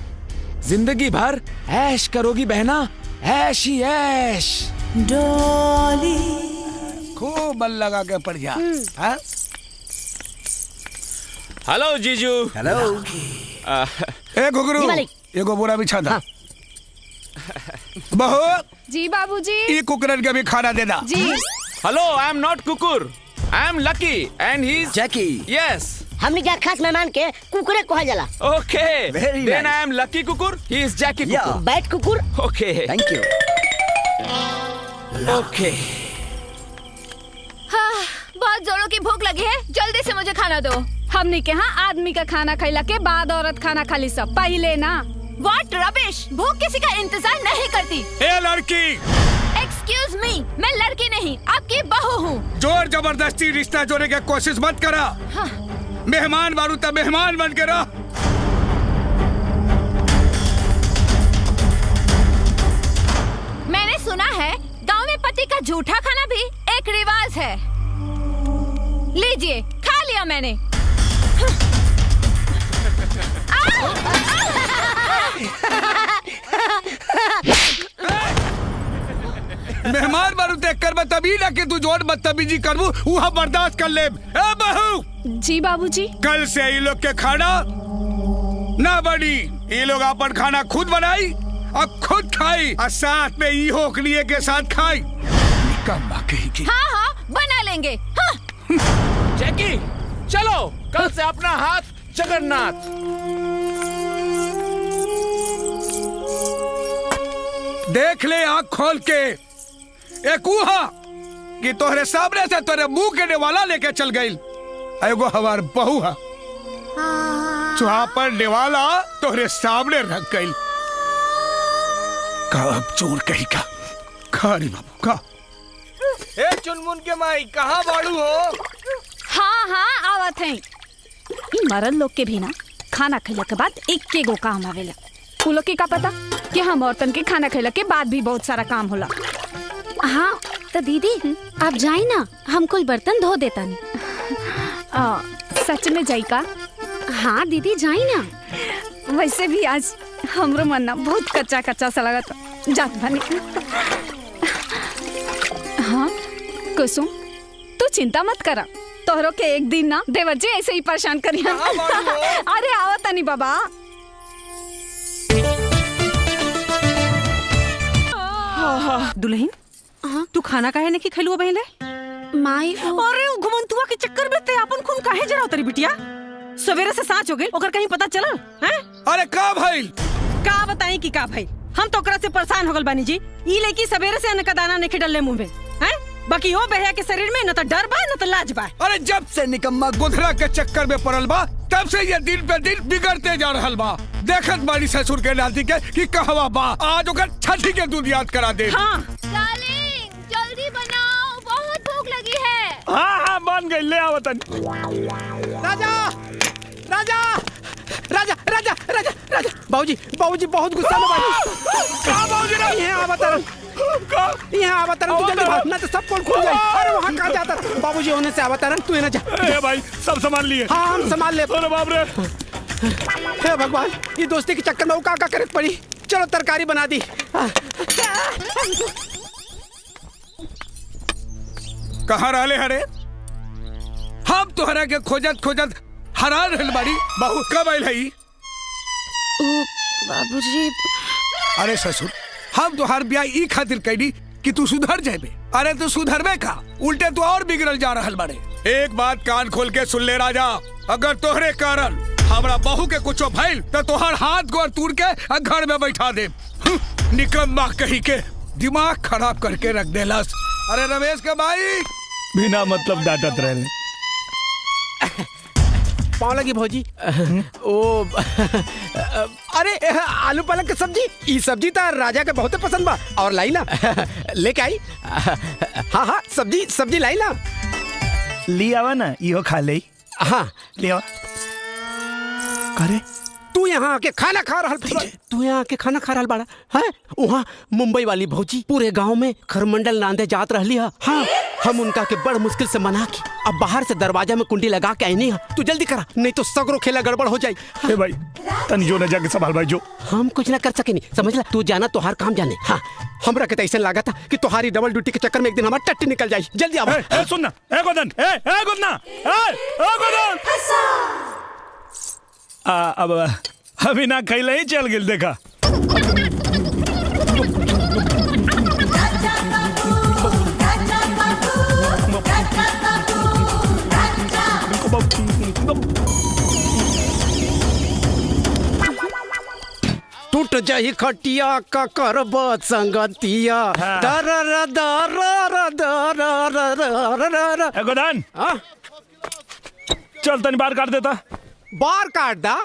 S4: जिंदगी भर ऐश करोगी बहना, ऐश ही ऐश।
S16: डॉली
S6: खूब मन लगा के पड़ जा। हाँ?
S4: हेलो जीजू।
S6: हेलो। ए घुघरू, एगो बोरा बिछा दा। बहू।
S2: जी बाबूजी।
S6: ये कुकरन के भी खाना देना।
S2: जी।
S4: हेलो, आई एम नॉट कुकुर, I am lucky and he is
S8: Jackie.
S4: Yes.
S8: हमनी क्या खास मेहमान के कुकुरे कहल जाला।
S4: ओके, देन आई एम लकी कुकुर, ही इज जैकी कुकुर।
S8: बैट कुकुर।
S4: Okay,
S8: thank you.
S4: ओके।
S1: हाँ, बहुत जोरों की भूख लगी है, जल्दी से मुझे खाना दो।
S2: हमने के यहाँ आदमी का खाना खैला के बाद औरत खाना खाली सब पहले ना।
S1: What rubbish! भूख किसी का इंतजार नहीं करती।
S6: ए लड़की!
S1: Excuse me, मैं लड़की नहीं, आपकी बहू हूँ।
S6: जोर जबरदस्ती रिश्ता जोड़ने की कोशिश मत करा।
S1: हाँ।
S6: मेहमान बारू तब मेहमान बन के रहो।
S1: मैंने सुना है गांव में पति का झूठा खाना भी एक रिवाज है। लीजिए, खा लिया मैंने।
S6: मेहमान बारू देख कर तभी ना कि तू जोर बदतमीजी करबू वहाँ बर्दाश्त कर ले। ए बहू।
S2: जी बाबूजी।
S6: कल से ये लोग के खाना ना बनी, ये लोग अपन खाना खुद बनाई और खुद खाई और साथ में ई होकलिए के साथ खाई। निकम्मा कहीं की।
S1: हाँ हाँ, बना लेंगे। हाँ।
S4: जैकी, चलो कल से अपना हाथ जगन्नाथ।
S6: देख ले आँख खोल के, एक उहा कि तोहरे सामने से तोरे मुंह के नेवाला लेके चल गई। एगो हमार बहू है, पर नेवाला तोहरे सामने रख गई। कब चोर कही का खारी बाबू का।
S7: ए चुनमुन के माई, कहाँ बाड़ू हो?
S2: हाँ हाँ, आवत है। इन मरद लोग के भी ना खाना खैला के बाद एक के गो काम आवेला। उ लोग के का पता कि हम औरतन के खाना खैला के बाद भी बहुत सारा काम होला।
S3: हाँ तो दीदी आप जाई ना, हम कोई बर्तन धो देता नहीं।
S2: सच में जाई का?
S3: हाँ दीदी जाई ना।
S2: वैसे भी आज हमरो मन ना बहुत कच्चा कच्चा सा लगा था। जात बनी। हाँ कुसुम, तू चिंता मत करा, तोहरो के एक दिन ना देवर जी ऐसे ही परेशान करिया। अरे आवत नहीं बाबा।
S5: दुल्हन, तू खाना काहे नहीं खैलुआ बहले?
S3: माई
S5: अरे घुमंतुआ के चक्कर में ते अपन खून काहे जराव तरी बिटिया? सवेरे से सांच हो गई, ओकर कहीं पता चलल? हैं?
S6: अरे का भाई?
S5: का बताई कि का भाई? हम तो ओकरा से परेशान हो गल बानी जी। ई लड़की सवेरे से अन्न का दाना नहीं डलले मुंह में, हैं? बाकी ओ बहया के शरीर में न तो डर बा न तो लाज बा।
S6: अरे जब से निकम्मा गोधरा के चक्कर में पड़ल बा तब से ये दिन पे दिन बिगड़ते जा रहल बा। देखत बाड़ी ससुर के नाती के कि कहवा बा, आज ओकर छठी के दूध याद करा दे।
S5: हाँ।
S1: डार्लिंग, जल्दी बनाओ, बहुत भूख लगी है।
S10: हाँ हाँ, बन गई, ले आवतन।
S9: राजा, राजा, राजा, राजा, राजा, राजा, बाबूजी, बाबूजी बहुत गुस्सा में बाबूजी।
S6: का बाबूजी रे?
S9: यहाँ आवतरन, यहाँ आवतरन, तू जल्दी भाग, ना तो सब कौन खुल जाए। अरे वहाँ कहाँ जाता? बाबूजी होने से आवतरन, तू इन्हें जा।
S10: ए भाई, सब संभाल लिए।
S9: हाँ हम संभाल ले।
S10: अरे बाप रे।
S9: हे भगवान, ये दोस्ती के चक्कर में वो का करे पड़ी। चलो तरकारी बना दी।
S6: कहाँ रहले हरे? हम तोहरा के खोजत खोजत हरान रहल बाड़ी। बहू कब आइल हई?
S3: बाबूजी।
S6: अरे ससुर, हम तोहार ब्याह ई खातिर कैली कि तू सुधर जाबे। अरे तू सुधरबे का, उल्टे तू और बिगड़ल जा रहल बाड़े। एक बात कान खोल के सुन ले राजा, अगर तोहरे कारण हमरा बहू के कुछो भइल तो तोहर हाथ गोर तोड़ के घर में बैठा दे। निकम्मा कही के दिमाग खराब करके रख देलस। अरे रमेश के भाई
S10: बिना मतलब डांटत रहले।
S9: पाव लगी भौजी। ओ अरे आलू पालक की सब्जी, ई सब्जी तो राजा के बहुत पसंद बा। और लाई ना लेके आई। हाँ हाँ, सब्जी लाई ना।
S7: ली आवा ना, इहो खा ले।
S9: हाँ
S7: ले आवा।
S9: करे तू यहाँ आके खाना खा रहा तू यहाँ आके खाना खा रहा बाड़ा है वहाँ मुंबई वाली भौजी पूरे गांव में खरमंडल नांदे जात रहली है। हाँ हम उनका के बड़ मुश्किल से मना के अब बाहर से दरवाजा में कुंडी लगा के आईनी है। तू जल्दी करा नहीं तो सगरो खेला गड़बड़ हो जाए।
S10: ए भाई तनी जो न जाके संभाल भाई जो
S9: हम कुछ ना कर सके नहीं समझ ला तू जाना तोहार काम जाने। हाँ हमरा के ऐसा लगा था कि तुम्हारी डबल ड्यूटी के चक्कर में एक दिन हमारा टट्टी निकल जाए। जल्दी आओ।
S10: सुनना ए गोदन ए गोदना गोदन अब अभी ना खैले ही चल गिल देखा।
S9: टूट जाई खटिया का करब संगतिया
S10: गोदान चल तनी बार काट देता।
S9: बार काट दा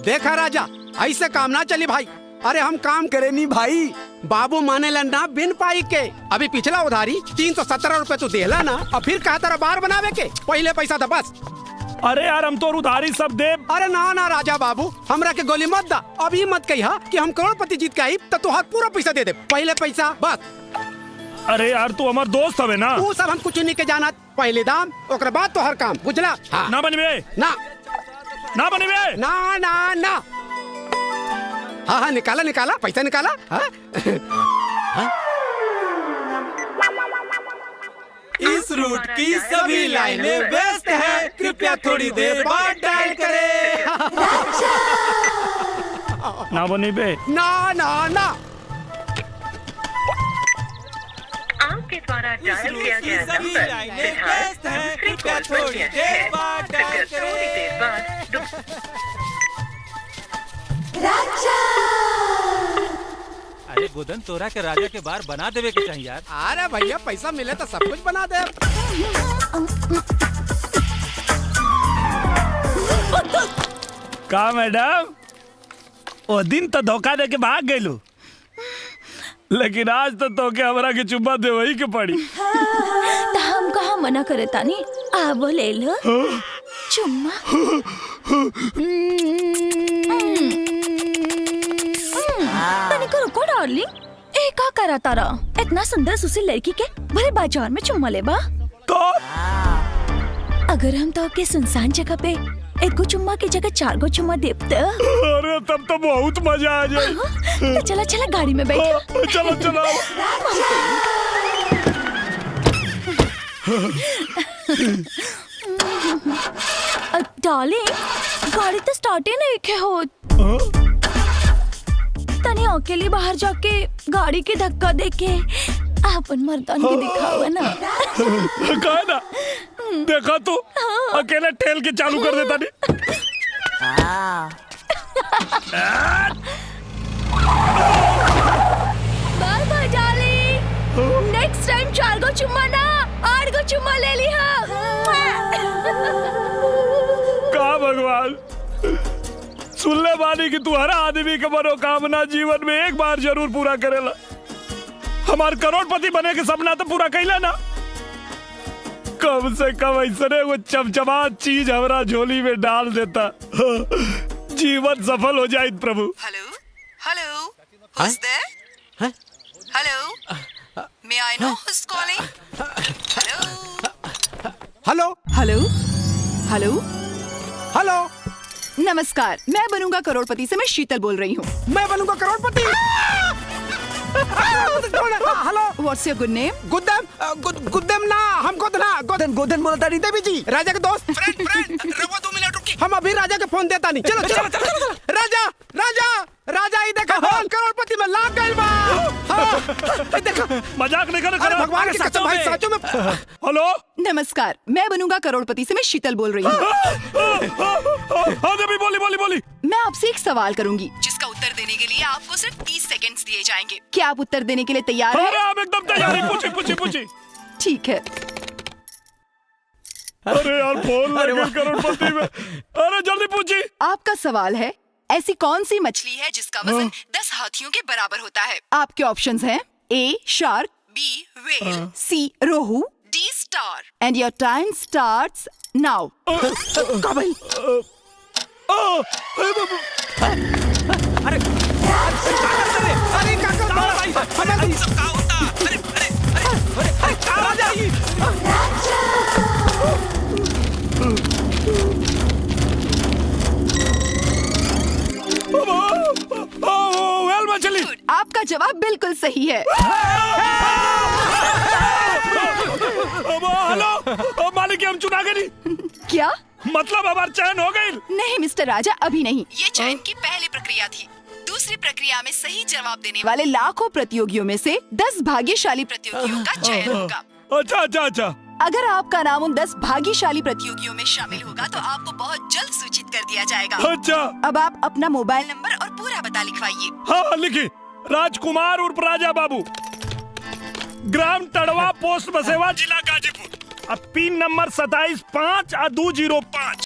S9: देखा राजा ऐसे काम ना चली भाई। अरे हम काम करे नहीं भाई बाबू माने ना बिन पाई के। अभी पिछला उधारी 317 रुपए तो देला ना और फिर कहा तारा बार बनावे के पहले पैसा था बस।
S10: अरे यार हम तो उधारी सब दे।
S9: अरे ना ना राजा बाबू हमरा के गोली मत दा। अभी मत कहिया कि हम करोड़पति जीत के आई तो तुहार पूरा पैसा दे दे पहले पैसा बस।
S10: अरे यार तू हमार दोस्त हवे ना।
S9: तू सब हम कुछ नहीं के जाना पहले दाम ओकरे बाद तो हर काम बुझला। हाँ।
S10: ना बनवे ना बनवे
S9: ना ना ना। हाँ हाँ निकाला निकाला पैसा निकाला। हाँ? हाँ?
S16: इस रूट की सभी लाइनें व्यस्त है कृपया थोड़ी देर बाद डायल करें।
S10: ना बनी बे
S9: ना ना ना।
S11: आपके द्वारा डायल किया गया नंबर फिलहाल कृपया थोड़ी देर बाद डायल करें।
S12: अरे गोदन तोरा के राजा के बार बना देवे के चाहिए यार।
S9: अरे भैया पैसा मिले तो सब कुछ बना दे।
S10: का मैडम वो दिन तो धोखा दे के भाग गयलू लेकिन आज तो के हमरा के चुम्मा दे वही के पड़ी।
S2: तो हम कहाँ मना करे तानी आबो ले लो चुम्मा। तनी को रुको डार्लिंग ए का करा तारा इतना सुंदर सुशील लड़की के भले बाजार में चुम्मा लेबा
S10: तो
S2: अगर हम तो के सुनसान जगह पे एक गो चुम्मा की जगह 4 गो चुम्मा देब तो
S10: अरे तब तो बहुत मजा आ जाए।
S2: तो चला चला गाड़ी में बैठो।
S10: चलो चलो
S2: डार्लिंग गाड़ी तो स्टार्ट ही नहीं के हो। तनी अकेली बाहर जाके गाड़ी के धक्का देके अपन मर्दान के दिखावा ना।
S10: कहा ना देखा तू अकेले ठेल के चालू कर देता नहीं।
S2: Bye bye darling next time 4 गो चुम्मा ना 8 गो चुम्मा ले ली।
S10: का भगवान सुनले बानी कि तू हर आदमी के मनोकामना जीवन में एक बार जरूर पूरा करेला। हमार करोड़पति बने के सपना तो पूरा कैला ना। कम से कम ऐसे वो चमचमात चीज हमारा झोली में डाल देता जीवन सफल हो जाए प्रभु।
S13: Hello hello who's there? Hello may I know who's calling?
S9: Hello
S13: hello hello
S9: hello
S13: नमस्कार मैं बनूंगा करोड़पति से मैं शीतल बोल रही हूँ।
S9: मैं बनूंगा करोड़पति। Hello
S13: what's your good name?
S9: गुद्दम ना हम गोदन बोलता नहीं देवी जी राजा के दोस्त फ्रेंड रवो 2 मिनट रुकी हम अभी राजा के फोन देता नहीं। चलो चलो राजा राजा राजा ही देखा करोड़पति में लाग गइल बा। हाँ, देखा
S10: मजाक नहीं कर
S9: भगवान की कसम भाई सचो में।
S10: हेलो
S13: नमस्कार मैं बनूंगा करोड़पति से मैं शीतल बोल रही हूँ।
S10: हाँ देवी बोली
S13: मैं आपसे एक सवाल करूंगी जिसका उत्तर देने के लिए आपको सिर्फ 30 सेकंड्स दिए जाएंगे। क्या आप उत्तर देने के लिए तैयार हैं?
S10: अरे आप एकदम तैयार हैं। पूछी
S13: ठीक है।
S10: अरे यार फोन लगे करोड़पति में। अरे जल्दी पूछी।
S13: आपका सवाल है ऐसी कौन सी मछली है जिसका वजन 10 हाथियों के बराबर होता है? आपके ऑप्शंस हैं A shark, B whale, C rohu, D star and your time starts now.
S16: अरे
S10: वेल मछली।
S13: आपका जवाब बिल्कुल सही है।
S10: हेलो मालिक, हम चुना गए नहीं।
S13: क्या
S10: मतलब हमार चयन हो गई?
S13: नहीं मिस्टर राजा, अभी नहीं। ये चयन की पहली प्रक्रिया थी। दूसरी प्रक्रिया में सही जवाब देने वाले लाखों प्रतियोगियों में से 10 भाग्यशाली प्रतियोगियों का चयन होगा।
S10: अच्छा अच्छा अच्छा।
S13: अगर आपका नाम उन 10 भाग्यशाली प्रतियोगियों में शामिल होगा तो आपको बहुत जल्द सूचित कर दिया जाएगा।
S10: अच्छा।
S13: अब आप अपना मोबाइल नंबर और पूरा पता लिखवाइए।
S10: हाँ लिखी। राजकुमार उर्फ राजा बाबू, ग्राम टड़वा, पोस्ट बसेवा, जिला गाजीपुर। अब पिन नंबर 27 5 205।